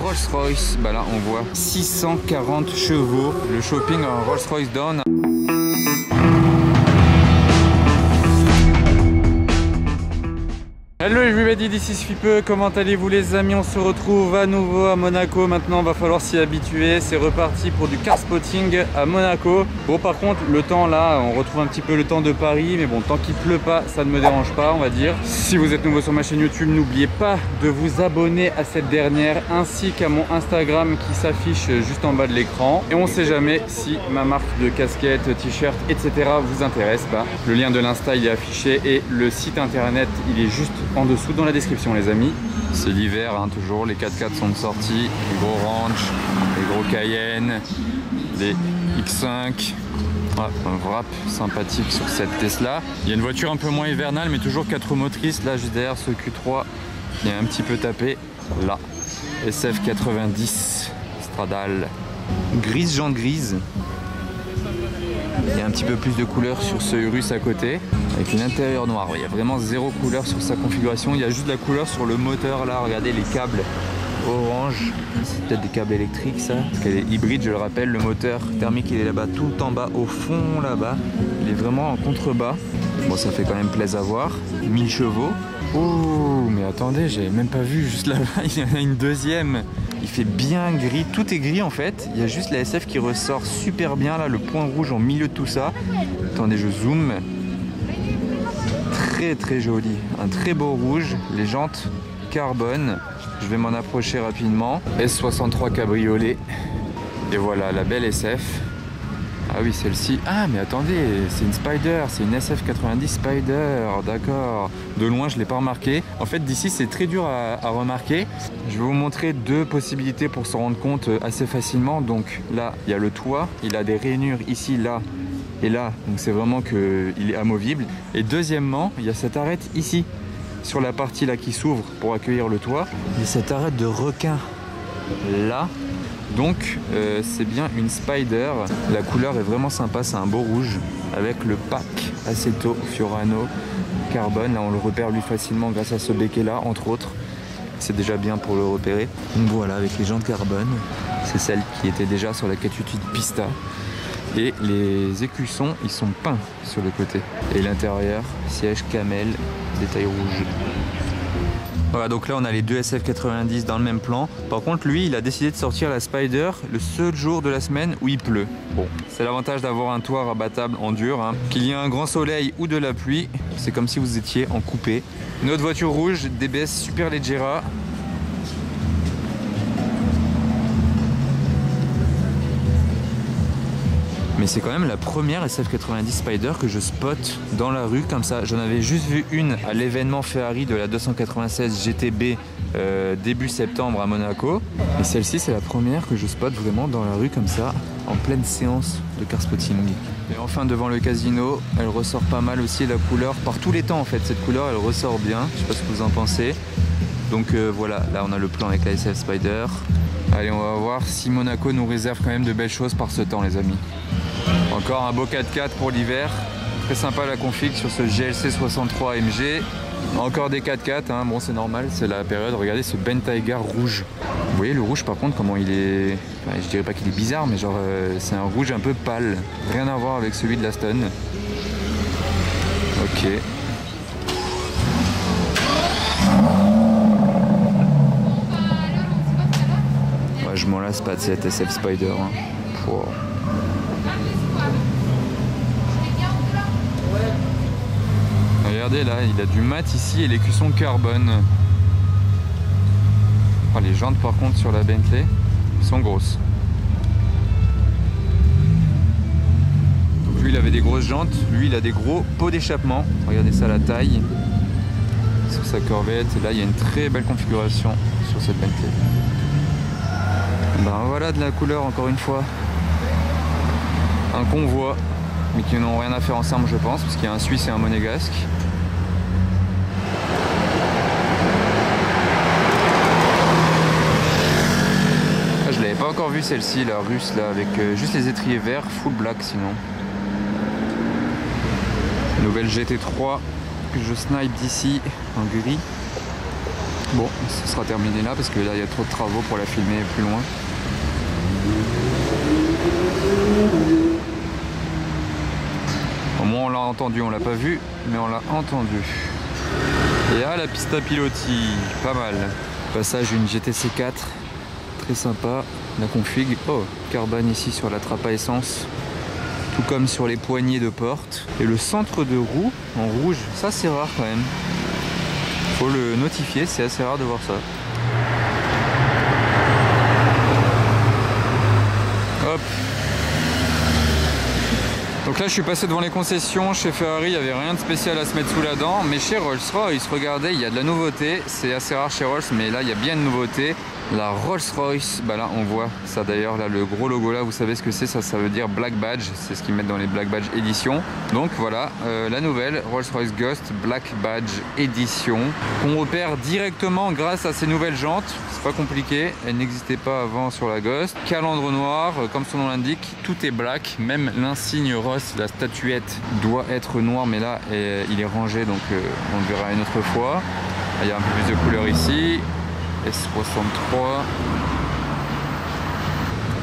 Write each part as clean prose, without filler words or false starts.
Rolls-Royce. Bah là on voit 640 chevaux. Le shopping en Rolls-Royce Dawn. Hello everybody, this is Fipe, comment allez-vous les amis? On se retrouve à nouveau à Monaco. Maintenant va falloir s'y habituer, c'est reparti pour du car spotting à Monaco. Bon par contre le temps là, on retrouve un petit peu le temps de Paris, mais bon tant qu'il pleut pas, ça ne me dérange pas on va dire. Si vous êtes nouveau sur ma chaîne YouTube, n'oubliez pas de vous abonner à cette dernière ainsi qu'à mon Instagram qui s'affiche juste en bas de l'écran. Et on sait jamais si ma marque de casquette, t-shirt, etc. vous intéresse. Le lien de l'Insta il est affiché et le site internet il est juste en dessous dans la description les amis. C'est l'hiver hein, toujours, les 4x4 sont sortis, les gros Ranch, les gros Cayenne, les X5, un wrap sympathique sur cette Tesla. Il y a une voiture un peu moins hivernale mais toujours 4 motrices, là juste derrière ce Q3 qui est un petit peu tapé, là, SF90 Stradale, grise, jante grise. Il y a un petit peu plus de couleur sur ce Urus à côté, avec une intérieur noire. Il y a vraiment zéro couleur sur sa configuration. Il y a juste de la couleur sur le moteur là. Regardez les câbles orange. C'est peut-être des câbles électriques ça. Parce qu'elle est hybride, je le rappelle. Le moteur thermique il est là-bas, tout en bas, au fond là-bas. Il est vraiment en contrebas. Bon, ça fait quand même plaisir à voir. 1000 chevaux. Oh, mais attendez, j'avais même pas vu. Juste là-bas, il y en a une deuxième. Il fait bien gris, tout est gris en fait. Il y a juste la SF qui ressort super bien là, le point rouge au milieu de tout ça. Attendez, je zoome. Très très joli, un très beau rouge, les jantes carbone. Je vais m'en approcher rapidement. S63 cabriolet. Et voilà, la belle SF. Ah oui, celle-ci. Ah, mais attendez, c'est une Spider, c'est une SF90 Spider, d'accord. De loin, je ne l'ai pas remarqué. En fait, d'ici, c'est très dur à remarquer. Je vais vous montrer deux possibilités pour s'en rendre compte assez facilement. Donc là, il y a le toit, il a des rainures ici, là et là. Donc c'est vraiment qu'il est amovible. Et deuxièmement, il y a cette arête ici, sur la partie là qui s'ouvre pour accueillir le toit. Il y a cette arête de requin là. Donc c'est bien une Spider, la couleur est vraiment sympa, c'est un beau rouge avec le pack Aceto Fiorano carbone, là on le repère lui facilement grâce à ce béquet là entre autres, c'est déjà bien pour le repérer. Donc voilà, avec les jantes carbone, c'est celle qui était déjà sur la 488 Pista et les écussons ils sont peints sur le côté et l'intérieur, siège camel, détail rouge. Voilà, donc là on a les deux SF90 dans le même plan. Par contre lui il a décidé de sortir la Spider le seul jour de la semaine où il pleut. Bon, c'est l'avantage d'avoir un toit rabattable en dur hein. Qu'il y ait un grand soleil ou de la pluie, c'est comme si vous étiez en coupé. Une autre voiture rouge, DBS Superleggera. Mais c'est quand même la première SF90 Spider que je spot dans la rue comme ça. J'en avais juste vu une à l'événement Ferrari de la 296 GTB début septembre à Monaco. Et celle-ci c'est la première que je spot vraiment dans la rue comme ça, en pleine séance de car spotting. Et enfin devant le casino, elle ressort pas mal aussi la couleur. Par tous les temps en fait, cette couleur elle ressort bien. Je sais pas ce que vous en pensez. Donc voilà, là on a le plan avec la SF Spider. Allez, on va voir si Monaco nous réserve quand même de belles choses par ce temps les amis. Encore un beau 4x4 pour l'hiver, très sympa la config sur ce GLC 63 AMG. Encore des 4x4, hein. Bon c'est normal, c'est la période. Regardez ce Bentayga rouge. Vous voyez le rouge par contre comment il est, enfin, je dirais pas qu'il est bizarre mais genre c'est un rouge un peu pâle. Rien à voir avec celui de l'Aston. Ok. Ouais, je m'en lasse pas de cette SF Spider. Hein. Wow. Regardez là, il a du mat ici et l'écusson carbone. Oh, les jantes par contre sur la Bentley sont grosses. Donc lui il avait des grosses jantes, lui il a des gros pots d'échappement. Regardez ça la taille sur sa Corvette. Et là il y a une très belle configuration sur cette Bentley. Ben voilà de la couleur encore une fois. Un convoi, mais qui n'ont rien à faire ensemble je pense, parce qu'il y a un Suisse et un Monégasque. Ah, je l'avais pas encore vu celle-ci, la russe là, avec juste les étriers verts, full black sinon. Nouvelle GT3 que je snipe d'ici en gris. Bon, ce sera terminé là parce que là il y a trop de travaux pour la filmer plus loin. Au moins on l'a entendu, on l'a pas vu, mais on l'a entendu. Et à la piste à pilotis, pas mal. Passage une GTC 4, très sympa. La config, oh, carbone ici sur la trappe à essence. Tout comme sur les poignées de porte. Et le centre de roue en rouge, ça c'est rare quand même. Faut le notifier, c'est assez rare de voir ça. Hop. Donc là je suis passé devant les concessions, chez Ferrari il n'y avait rien de spécial à se mettre sous la dent, mais chez Rolls-Royce, regardez, il y a de la nouveauté, c'est assez rare chez Rolls, mais là il y a bien de nouveauté. La Rolls-Royce, bah là on voit ça d'ailleurs, là le gros logo là, vous savez ce que c'est, ça veut dire Black Badge, c'est ce qu'ils mettent dans les Black Badge édition. Donc voilà, la nouvelle Rolls-Royce Ghost Black Badge édition, qu'on repère directement grâce à ces nouvelles jantes, c'est pas compliqué, elles n'existaient pas avant sur la Ghost. Calandre noir, comme son nom l'indique, tout est black, même l'insigne Ross, la statuette doit être noire, mais là il est rangé, donc on le verra une autre fois. Il y a un peu plus de couleur ici. S63.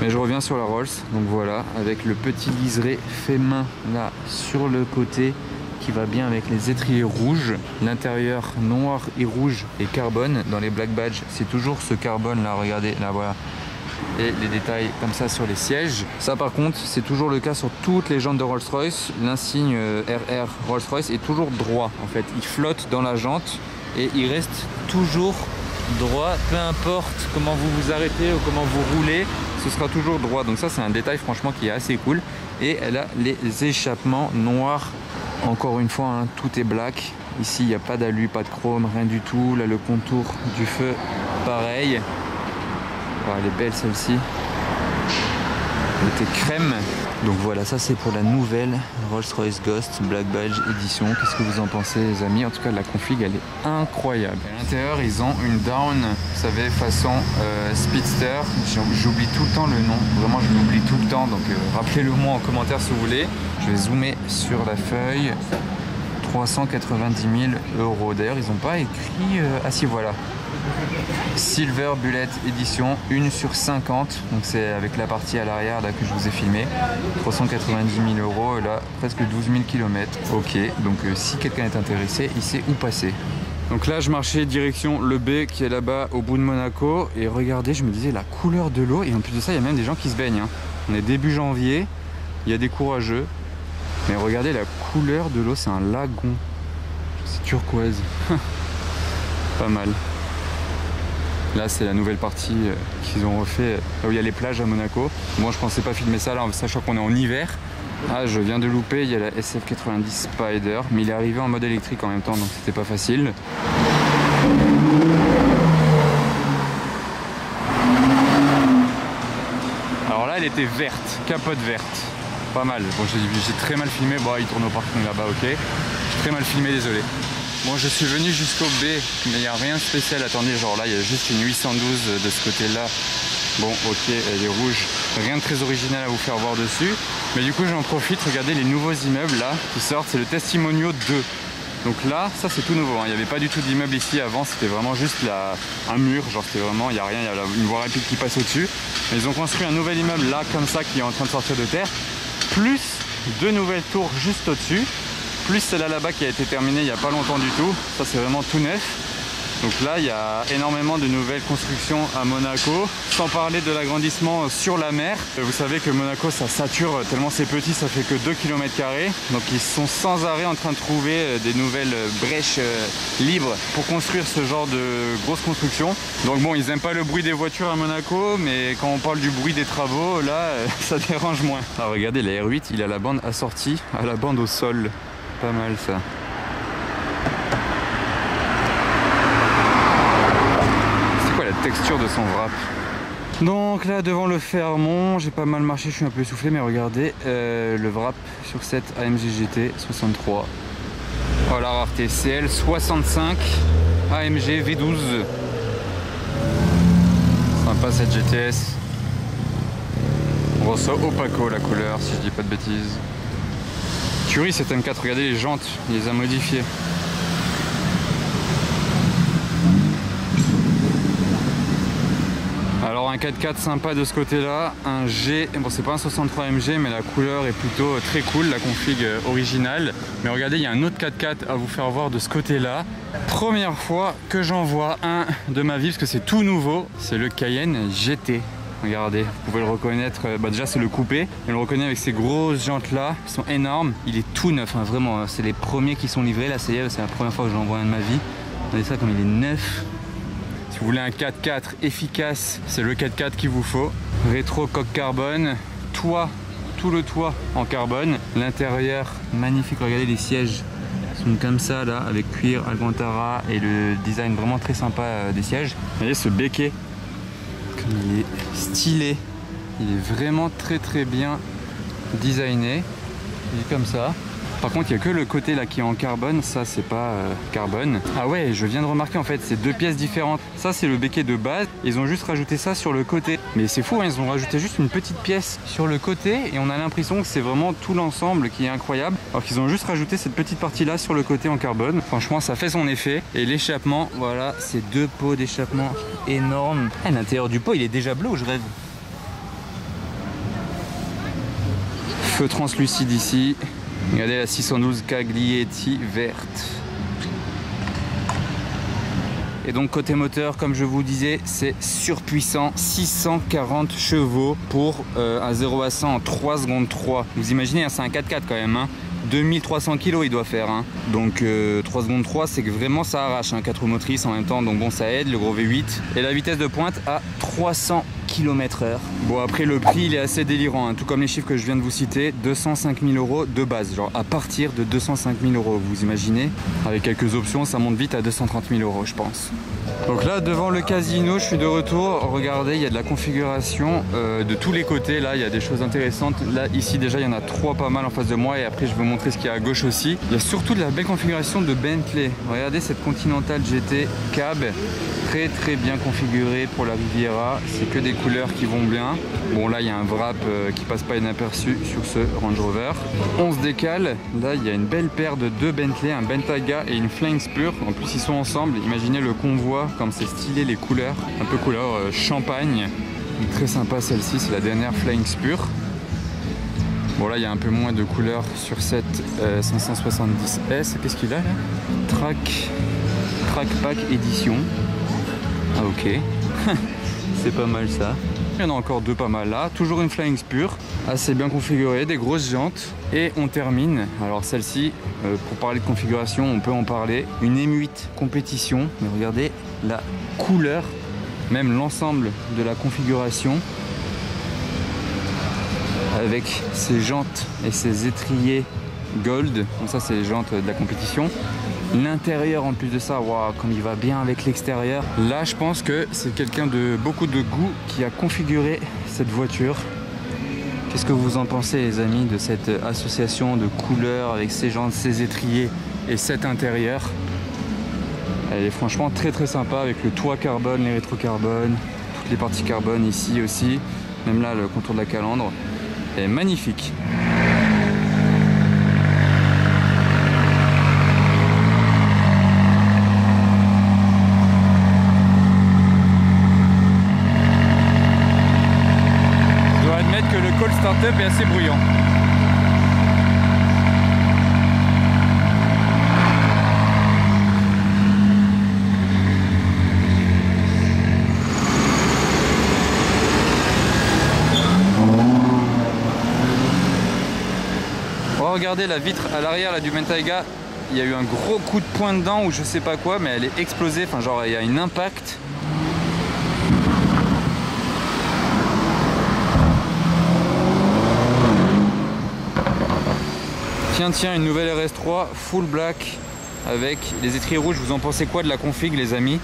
Mais je reviens sur la Rolls, donc voilà, avec le petit liseré fait main là sur le côté qui va bien avec les étriers rouges, l'intérieur noir et rouge et carbone. Dans les Black Badge, c'est toujours ce carbone là, regardez, là voilà. Et les détails comme ça sur les sièges. Ça par contre, c'est toujours le cas sur toutes les jantes de Rolls-Royce. L'insigne RR Rolls-Royce est toujours droit en fait, il flotte dans la jante et il reste toujours droit, peu importe comment vous vous arrêtez ou comment vous roulez, ce sera toujours droit. Donc ça c'est un détail franchement qui est assez cool. Et elle a les échappements noirs, encore une fois hein, tout est black. Ici il n'y a pas d'alu, pas de chrome, rien du tout. Là le contour du feu pareil. Oh, elle est belle celle-ci, elle était crème. Donc voilà, ça c'est pour la nouvelle Rolls-Royce Ghost Black Badge édition. Qu'est-ce que vous en pensez les amis? En tout cas la config elle est incroyable. À l'intérieur ils ont une down, vous savez, façon Speedster. J'oublie tout le temps le nom, vraiment je l'oublie tout le temps, donc rappelez-le moi en commentaire si vous voulez. Je vais zoomer sur la feuille. 390 000 €. D'ailleurs ils n'ont pas écrit, ah si voilà. Silver Bullet édition 1 sur 50, donc c'est avec la partie à l'arrière là que je vous ai filmé. 390 000 €, là presque 12 000 km. Ok, donc si quelqu'un est intéressé, il sait où passer. Donc là je marchais direction le B qui est là-bas au bout de Monaco et regardez, je me disais la couleur de l'eau, et en plus de ça il y a même des gens qui se baignent hein. On est début janvier, il y a des courageux, mais regardez la couleur de l'eau, c'est un lagon, c'est turquoise. Pas mal. Là c'est la nouvelle partie qu'ils ont refait, là où il y a les plages à Monaco. Moi je pensais pas filmer ça là, sachant qu'on est en hiver. Ah je viens de louper, il y a la SF90 Spider, mais il est arrivé en mode électrique en même temps, donc c'était pas facile. Alors là elle était verte, capote verte. Pas mal, bon j'ai très mal filmé, bon il tourne au parking là-bas, ok. J'ai très mal filmé, désolé. Bon je suis venu jusqu'au B, mais il n'y a rien de spécial, attendez, genre là il y a juste une 812 de ce côté-là. Bon ok, elle est rouge, rien de très original à vous faire voir dessus. Mais du coup j'en profite, regardez les nouveaux immeubles là qui sortent, c'est le Testimonio 2. Donc là, ça c'est tout nouveau, hein. Il n'y avait pas du tout d'immeuble ici avant, c'était vraiment juste un mur, genre c'était vraiment, il n'y a rien, il y a une voie rapide qui passe au-dessus. Mais ils ont construit un nouvel immeuble là comme ça qui est en train de sortir de terre, plus deux nouvelles tours juste au-dessus. Plus celle-là là-bas qui a été terminée il n'y a pas longtemps du tout. Ça c'est vraiment tout neuf. Donc là il y a énormément de nouvelles constructions à Monaco. Sans parler de l'agrandissement sur la mer. Vous savez que Monaco ça sature tellement c'est petit, ça fait que 2 km². Donc ils sont sans arrêt en train de trouver des nouvelles brèches libres pour construire ce genre de grosses constructions. Donc bon, ils n'aiment pas le bruit des voitures à Monaco, mais quand on parle du bruit des travaux, là ça dérange moins. Alors regardez, la R8 il a la bande assortie à la bande au sol. Pas mal ça. C'est quoi la texture de son wrap? Donc là devant le Fairmont, j'ai pas mal marché, je suis un peu essoufflé, mais regardez le wrap sur cette AMG GT 63. Oh la rareté, CL 65 AMG V12. Sympa cette GTS. On voit ça opaco la couleur si je dis pas de bêtises. Curie cette M4, regardez les jantes, il les a modifiées. Alors un 4x4 sympa de ce côté-là, un G, bon c'est pas un 63 MG mais la couleur est plutôt très cool, la config originale. Mais regardez, il y a un autre 4x4 à vous faire voir de ce côté-là. Première fois que j'en vois un de ma vie parce que c'est tout nouveau, c'est le Cayenne GT. Regardez, vous pouvez le reconnaître, déjà c'est le coupé, on le reconnaît avec ces grosses jantes là, qui sont énormes. Il est tout neuf, hein, vraiment, c'est les premiers qui sont livrés, là c'est la première fois que j'en vois un de ma vie. Regardez ça comme il est neuf. Si vous voulez un 4x4 efficace, c'est le 4x4 qu'il vous faut. Rétro coque carbone, toit, tout le toit en carbone. L'intérieur magnifique, regardez les sièges sont comme ça là, avec cuir, alcantara et le design vraiment très sympa des sièges. Regardez ce béquet. Il est stylé, il est vraiment très bien designé, il est comme ça. Par contre il n'y a que le côté là qui est en carbone, ça c'est pas carbone. Ah ouais, je viens de remarquer en fait, c'est deux pièces différentes. Ça c'est le béquet de base, ils ont juste rajouté ça sur le côté. Mais c'est fou, hein, ils ont rajouté juste une petite pièce sur le côté et on a l'impression que c'est vraiment tout l'ensemble qui est incroyable. Alors qu'ils ont juste rajouté cette petite partie là sur le côté en carbone. Franchement ça fait son effet. Et l'échappement, voilà, c'est deux pots d'échappement énormes. Ah, l'intérieur du pot il est déjà bleu, je rêve. Feu translucide ici. Regardez la 612 Caglietti verte. Et donc côté moteur, comme je vous disais, c'est surpuissant, 640 chevaux pour un 0 à 100 en 3 secondes 3. Vous imaginez, hein, c'est un 4x4 quand même, hein. 2300 kg il doit faire, hein. Donc 3 secondes 3 c'est que vraiment ça arrache, hein. 4 roues motrices en même temps, donc bon ça aide, le gros V8. Et la vitesse de pointe à 300 km/h. Bon après le prix il est assez délirant, hein. Tout comme les chiffres que je viens de vous citer, 205 000 € de base, genre à partir de 205 000 €, vous imaginez. Avec quelques options ça monte vite à 230 000 € je pense. Donc là devant le casino je suis de retour, regardez il y a de la configuration de tous les côtés, là il y a des choses intéressantes. Là ici déjà il y en a 3 pas mal en face de moi et après je vais vous montrer ce qu'il y a à gauche aussi. Il y a surtout de la belle configuration de Bentley. Regardez cette Continental GT cab, très bien configurée pour la Riviera, c'est que des couleurs qui vont bien. Bon là il y a un wrap qui passe pas inaperçu sur ce Range Rover. On se décale, là il y a une belle paire de deux Bentley, un Bentayga et une Flying Spur. En plus ils sont ensemble, imaginez le convoi comme c'est stylé, les couleurs, un peu couleur champagne. Très sympa celle-ci, c'est la dernière Flying Spur. Bon là il y a un peu moins de couleurs sur cette 570S. Qu'est-ce qu'il a là? Track Pack édition. Ah ok. C'est pas mal ça. Il y en a encore deux pas mal là. Toujours une Flying Spur, assez bien configurée, des grosses jantes. Et on termine. Alors celle-ci, pour parler de configuration, on peut en parler. Une M8 compétition. Mais regardez la couleur, même l'ensemble de la configuration. Avec ses jantes et ses étriers gold. Donc ça c'est les jantes de la compétition. L'intérieur en plus de ça, waouh, comme il va bien avec l'extérieur. Là je pense que c'est quelqu'un de beaucoup de goût qui a configuré cette voiture. Qu'est-ce que vous en pensez les amis de cette association de couleurs avec ses jantes, ses étriers et cet intérieur? Elle est franchement très sympa avec le toit carbone, les rétro-carbone, toutes les parties carbone ici aussi. Même là le contour de la calandre. Elle est magnifique. Que le call startup est assez bruyant. Oh, regardez la vitre à l'arrière là, du Bentayga, il y a eu un gros coup de poing dedans ou je sais pas quoi, mais elle est explosée, enfin genre il y a un impact. Tiens, une nouvelle RS3 full black avec les étriers rouges. Vous en pensez quoi de la config les amis?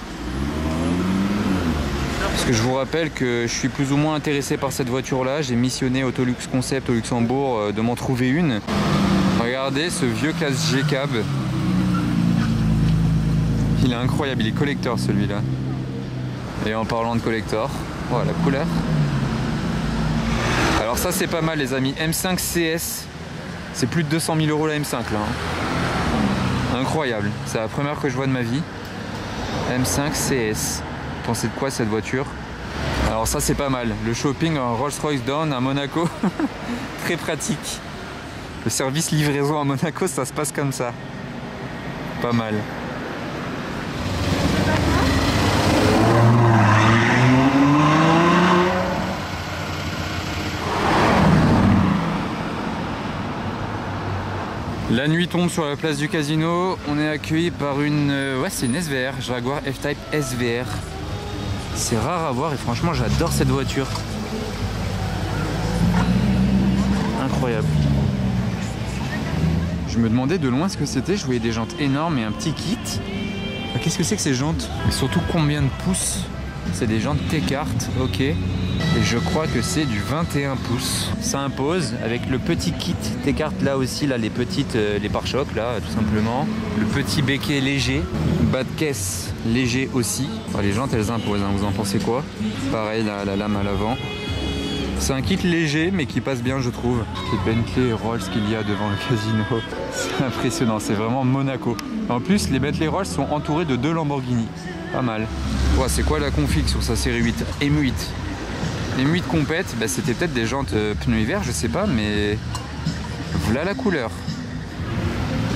Parce que je vous rappelle que je suis plus ou moins intéressé par cette voiture là. J'ai missionné Autolux Concept au Luxembourg de m'en trouver une. Regardez ce vieux classe G cab. Il est incroyable, il est collector celui-là. Et en parlant de collector, voilà la couleur. Alors ça c'est pas mal les amis, M5 CS. C'est plus de 200 000 € la M5 là. Hein. Incroyable, c'est la première que je vois de ma vie. M5 CS. Vous pensez de quoi cette voiture? Alors ça c'est pas mal, le shopping en Rolls-Royce Dawn à Monaco, très pratique. Le service livraison à Monaco, ça se passe comme ça. Pas mal. La nuit tombe sur la place du casino, on est accueilli par une... ouais, c'est une SVR, Jaguar F-Type SVR. C'est rare à voir et franchement j'adore cette voiture. Incroyable. Je me demandais de loin ce que c'était, je voyais des jantes énormes et un petit kit. Qu'est-ce que c'est que ces jantes? Et surtout combien de pouces? C'est des jantes T-Cart, ok. Et je crois que c'est du 21 pouces. Ça impose avec le petit kit T-Cart là aussi, là les petites, les pare-chocs là tout simplement. Le petit béquet léger, bas de caisse léger aussi. Enfin, les jantes elles imposent, hein. Vous en pensez quoi? Pareil là, la lame à l'avant. C'est un kit léger mais qui passe bien je trouve. Les Bentley et Rolls qu'il y a devant le casino, c'est impressionnant, c'est vraiment Monaco. En plus les Bentley Rolls sont entourés de 2 Lamborghini. Pas mal. Ouais, c'est quoi la config sur sa série 8? M8. M8 compète, bah, c'était peut-être des jantes pneus hiver, je sais pas, mais voilà la couleur.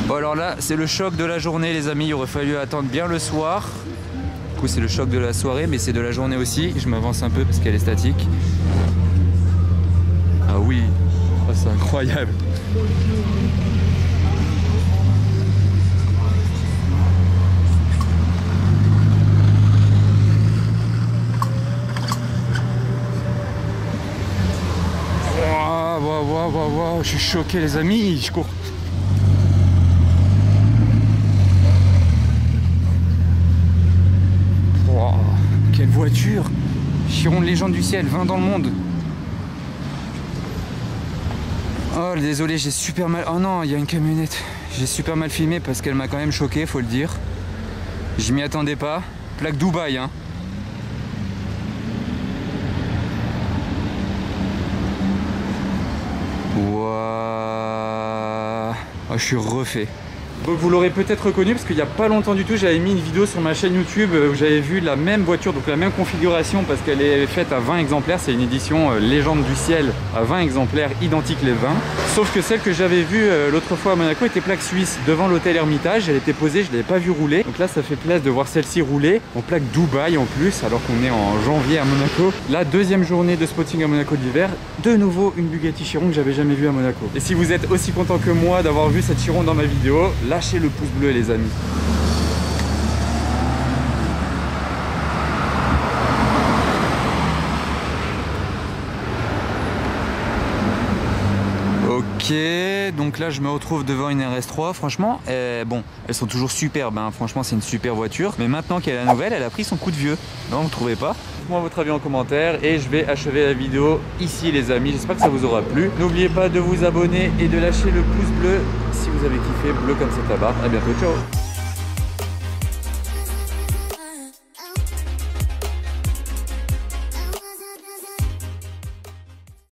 Bon alors là, c'est le choc de la journée les amis, il aurait fallu attendre bien le soir. Du coup c'est le choc de la soirée, mais c'est de la journée aussi. Je m'avance un peu parce qu'elle est statique. Ah oui, oh, c'est incroyable. Wow, je suis choqué les amis, je cours. Wow, quelle voiture! Chiron de légende du ciel, 20 dans le monde. Oh désolé, j'ai super mal... Oh non, il y a une camionnette. J'ai super mal filmé parce qu'elle m'a quand même choqué, faut le dire. Je m'y attendais pas. Plaque Dubaï, hein. Waouh, oh, je suis refait. Donc vous l'aurez peut-être reconnu parce qu'il n'y a pas longtemps du tout j'avais mis une vidéo sur ma chaîne YouTube où j'avais vu la même voiture, donc la même configuration parce qu'elle est faite à 20 exemplaires, c'est une édition légende du ciel à 20 exemplaires identiques les 20. Sauf que celle que j'avais vue l'autre fois à Monaco était plaque suisse devant l'hôtel Hermitage, elle était posée, je ne l'avais pas vue rouler. Donc là ça fait plaisir de voir celle-ci rouler en plaque Dubaï en plus alors qu'on est en janvier à Monaco. La deuxième journée de spotting à Monaco d'hiver, de nouveau une Bugatti Chiron que j'avais jamais vue à Monaco. Et si vous êtes aussi content que moi d'avoir vu cette Chiron dans ma vidéo, lâchez le pouce bleu les amis. Ok, donc là je me retrouve devant une RS3, franchement, bon, elles sont toujours superbes, hein. Franchement c'est une super voiture, mais maintenant qu'elle est la nouvelle, elle a pris son coup de vieux, non vous trouvez pas? Dites-moi votre avis en commentaire et je vais achever la vidéo ici les amis, j'espère que ça vous aura plu. N'oubliez pas de vous abonner et de lâcher le pouce bleu si vous avez kiffé, bleu comme cet tabac. À bientôt, ciao.